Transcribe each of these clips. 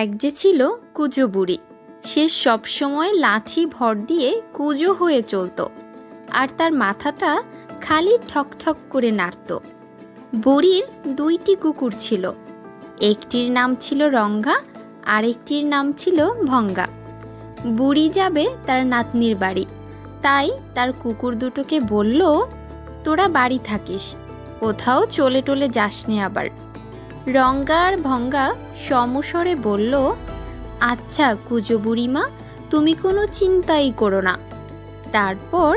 এক যে ছিল কুজো বুড়ি। সে সবসময় লাঠি ভর দিয়ে কুজো হয়ে চলত, আর তার মাথাটা খালি ঠকঠক করে নাড়ত। বুড়ির দুইটি কুকুর ছিল, একটির নাম ছিল রঙ্গা, আর একটির নাম ছিল ভঙ্গা। বুড়ি যাবে তার নাতনির বাড়ি, তাই তার কুকুর দুটোকে বলল, তোরা বাড়ি থাকিস, কোথাও চলে টলে যাস নে আবার। রঙ্গা আর ভঙ্গা সমস্বরে বলল, আচ্ছা কুজো বুড়িমা, তুমি কোনো চিন্তাই করো না। তারপর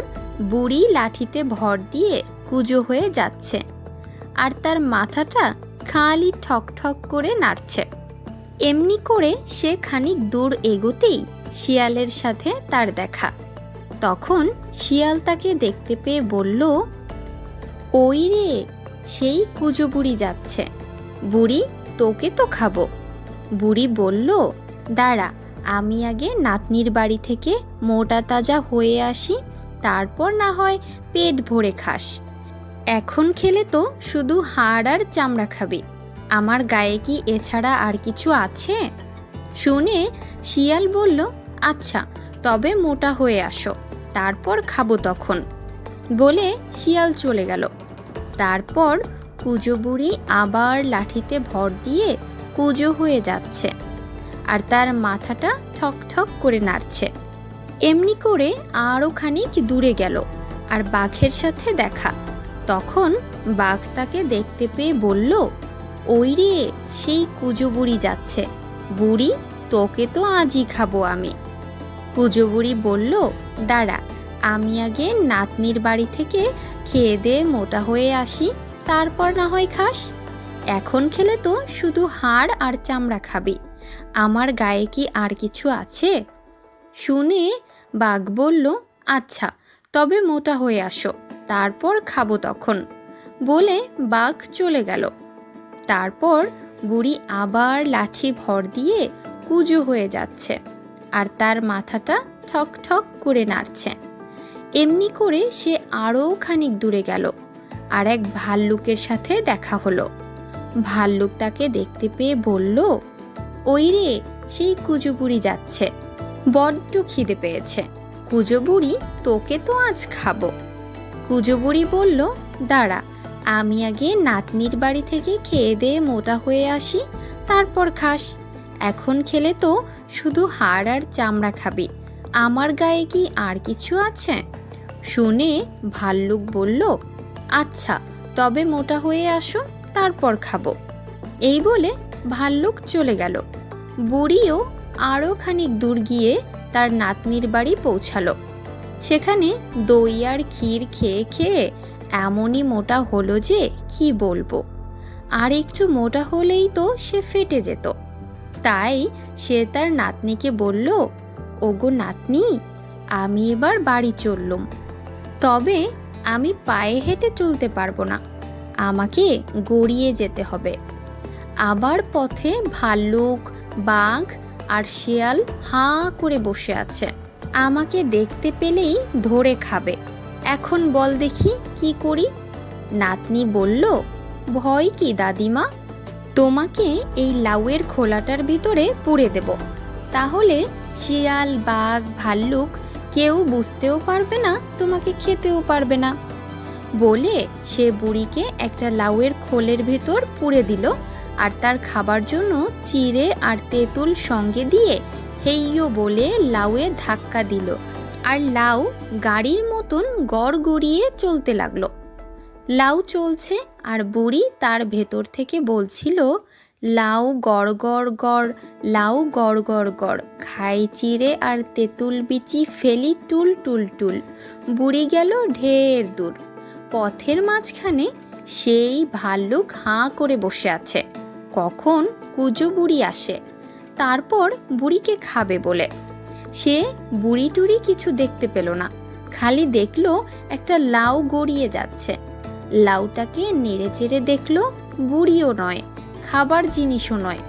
বুড়ি লাঠিতে ভর দিয়ে কুজো হয়ে যাচ্ছে, আর তার মাথাটা খালি ঠক ঠক করে নাড়ছে। এমনি করে সে খানিক দূর এগোতেই শিয়ালের সাথে তার দেখা। তখন শিয়াল তাকে দেখতে পেয়ে বলল, ওই রে, সেই কুজো বুড়ি যাচ্ছে, বুড়ি তোকে তো খাবো। বুড়ি বলল, দাঁড়া, আমি আগে নাতনির বাড়ি থেকে মোটা তাজা হয়ে আসি, তারপর না হয় পেট ভরে খাস। এখন খেলে তো শুধু হাড় আর চামড়া খাবি, আমার গায়ে কি এছাড়া আর কিছু আছে? শুনে শিয়াল বলল, আচ্ছা তবে মোটা হয়ে আসো, তারপর খাবো তখন। বলে শিয়াল চলে গেল। তারপর কুজো বুড়ি আবার লাঠিতে ভর দিয়ে কুজো হয়ে যাচ্ছে, আর তার মাথাটা ঠক ঠক করে নাড়ছে। এমনি করে আরও খানিক দূরে গেল, আর বাঘের সাথে দেখা। তখন বাঘ তাকে দেখতে পেয়ে বলল, ওই রে, সেই কুজো বুড়ি যাচ্ছে, বুড়ি তোকে তো আজই খাবো আমি। কুজো বুড়ি বলল, দাঁড়া, আমি আগে নাতনির বাড়ি থেকে খেয়ে দিয়ে মোটা হয়ে আসি, তারপর না হয় খাস। এখন খেলে তো শুধু হাড় আর চামড়া খাবি, আমার গায়ে কি আর কিছু আছে? শুনে বাঘ বলল, আচ্ছা তবে মোটা হয়ে আসো, তারপর খাবো তখন। বলে বাঘ চলে গেল। তারপর বুড়ি আবার লাঠি ভর দিয়ে কুজো হয়ে যাচ্ছে, আর তার মাথাটা ঠক ঠক করে নাড়ছে। এমনি করে সে আরও খানিক দূরে গেল, আর এক ভাল্লুকের সাথে দেখা হলো। ভাল্লুক তাকে দেখতে পেয়ে বলল, ওই রে, সেই কুজো বুড়ি যাচ্ছে, বড্ড খিদে পেয়েছে, কুজো বুড়ি তোকে তো আজ খাবো। কুজো বুড়ি বলল, দাঁড়া, আমি আগে নাতনির বাড়ি থেকে খেয়ে দিয়ে মোটা হয়ে আসি, তারপর খাস। এখন খেলে তো শুধু হাড় আর চামড়া খাবি, আমার গায়ে কি আর কিছু আছে? শুনে ভাল্লুক বলল, আচ্ছা তবে মোটা হয়ে আসো, তারপর খাবো। এই বলে ভাল্লুক চলে গেল। বুড়িও আরও খানিক দূর গিয়ে তার নাতনির বাড়ি পৌঁছালো। সেখানে দই আর ক্ষীর খেয়ে খেয়ে এমনই মোটা হলো যে কি বলবো, আর একটু মোটা হলেই তো সে ফেটে যেত। তাই সে তার নাতনিকে বলল, ওগো নাতনি, আমি এবার বাড়ি চললুম, তবে আমি পায়ে হেঁটে চলতে পারবো না, আমাকে গড়িয়ে যেতে হবে। আবার পথে ভাল্লুক, বাঘ আর শিয়াল হাঁ করে বসে আছে, আমাকে দেখতে পেলেই ধরে খাবে। এখন বল দেখি কি করি? নাতনি বলল, ভয় কি দাদিমা, তোমাকে এই লাউয়ের খোলাটার ভিতরে পুরে দেব, তাহলে শিয়াল, বাঘ, ভাল্লুক কেউ বুঝতেও পারবে না, তোমাকে খেতেও পারবে না। বলে সে বুড়িকে একটা লাউয়ের খোলের ভেতর পুরে দিল, আর তার খাবার জন্য চিড়ে আর তেঁতুল সঙ্গে দিয়ে হেইয়ো বলে লাউয়ে ধাক্কা দিল, আর লাউ গাড়ির মতন গড়গড়িয়ে চলতে লাগলো। লাউ চলছে, আর বুড়ি তার ভেতর থেকে বলছিল, লাউ গড় গড় গড়, লাউ গড় গড় গড়, খাই চিড়ে আর তেঁতুল বিচি ফেলি টুল টুল টুল, বুড়ি গেল ঢের দূর। পথের মাঝখানে সেই ভাল্লুক হাঁ করে বসে আছে, কখন কুজো বুড়ি আসে, তারপর বুড়িকে খাবে বলে। সে বুড়ি টুড়ি কিছু দেখতে পেল না, খালি দেখলো একটা লাউ গড়িয়ে যাচ্ছে। লাউটাকে নেড়ে চেড়ে দেখলো, বুড়িও নয়, খাবার জিনিসও নয়,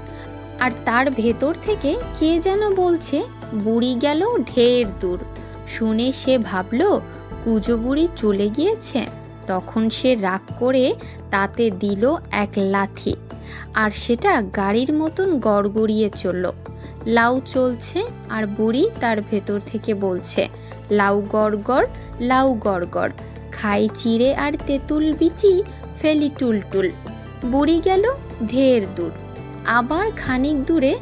আর তার ভেতর থেকে কে যেন বলছে, বুড়ি গেল ঢের দূর। শুনে সে ভাবল, কুজো বুড়ি চলে গিয়েছে। তখন সে রাগ করে তাতে দিল এক লাথি, আর সেটা গাড়ির মতন গড়গড়িয়ে চলল। লাউ চলছে আর বুড়ি তার ভেতর থেকে বলছে, লাউ গড়গড়, লাউ গড়গড়, খাই চিড়ে আর তেঁতুল বিচি, ফেলি টুলটুল। বুড়ি গেল ঢের দূর। আবার খানিক দূরে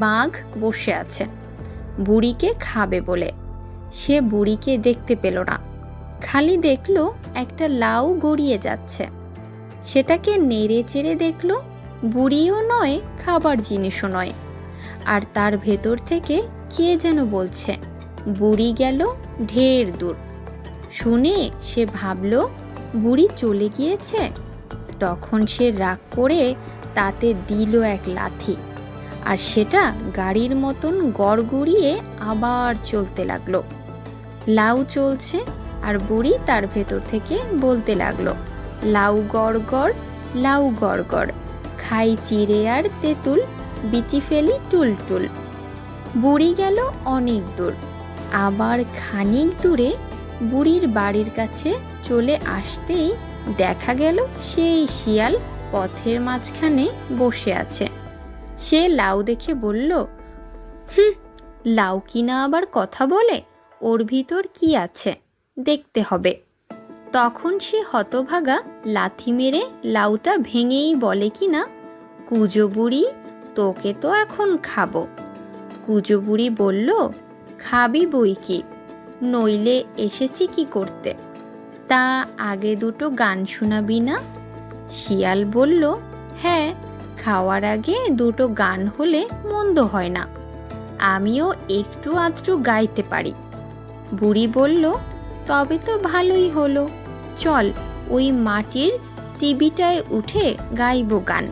বাঘ বসে আছে বুড়িকে খাবে বলে। সে বুড়িকে দেখতে পেল না, খালি দেখলো একটা লাউ গড়িয়ে যাচ্ছে। সেটাকে নেড়ে চেড়ে দেখলো বুড়িও নয়, খাবার জিনিসও নয়। আর তার ভেতর থেকে কে যেন বলছে, বুড়ি গেল ঢের দূর। শুনে সে ভাবল বুড়ি চলে গিয়েছে। তখন সে রাগ করে তাতে দিল এক লাথি, আর সেটা গাড়ির মতন গড়গড়িয়ে আবার চলতে লাগলো। লাউ চলছে আর বুড়ি তার ভেতর থেকে বলতে লাগলো, লাউ গড়গড়, লাউ গড়গড়, খাই চিড়ে আর তেঁতুল, বিচি ফেলি টুলটুল। বুড়ি গেল অনেক দূর। আবার খানিক দূরে বুড়ির বাড়ির কাছে চলে আসতেই দেখা গেল সেই শিয়াল পথের মাঝখানে বসে আছে। সে লাউ দেখে বলল, লাউ কিনা আবার কথা বলে, ওর ভিতর কি আছে দেখতে হবে। তখন সে হতভাগা লাথি মেরে লাউটা ভেঙেই বলে কিনা, কুজো বুড়ি, তোকে তো এখন খাবো। কুজো বুড়ি বলল, খাবি বই কি, নইলে এসেছি কি করতে? তা আগে দুটো গান শোনাবি না? শিয়াল বলল, হ্যাঁ, খাওয়ার আগে দুটো গান হলে মন্দ হয় না, আমিও একটু আধটু গাইতে পারি। বুড়ি বলল, তবে তো ভালোই হলো, চল ওই মাটির টিবিটায় উঠে গাইব গান।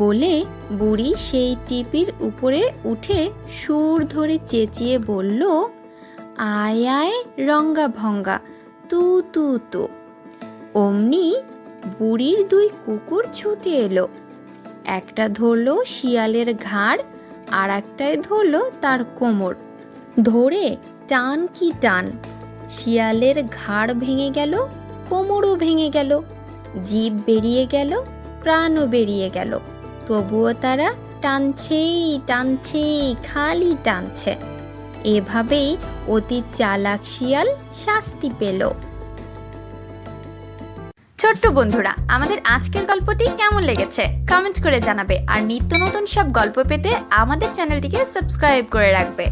বলে বুড়ি সেই টিপির উপরে উঠে সুর ধরে চেঁচিয়ে বলল, আয় আয় রঙ্গা ভঙ্গা, তু তু তু। অমনি বুড়ির দুই কুকুর ছুটে এলো। একটা ধরলো শিয়ালের ঘাড়, আর একটায় ধরলো তার কোমর। ধরে টান কি টান, শিয়ালের ঘাড় ভেঙে গেল, কোমরও ভেঙে গেল, জিভ বেরিয়ে গেল, প্রাণও বেরিয়ে গেল। তবুও তারা টানছেই টানছেই, খালি টানছে। এভাবেই অতি চালাক শিয়াল শাস্তি পেল। ছোট্ট বন্ধুরা, আমাদের আজকের গল্পটি কেমন লেগেছে কমেন্ট করে জানাবে, আর নিত্য নতুন সব গল্প পেতে আমাদের চ্যানেলটিকে সাবস্ক্রাইব করে রাখবে।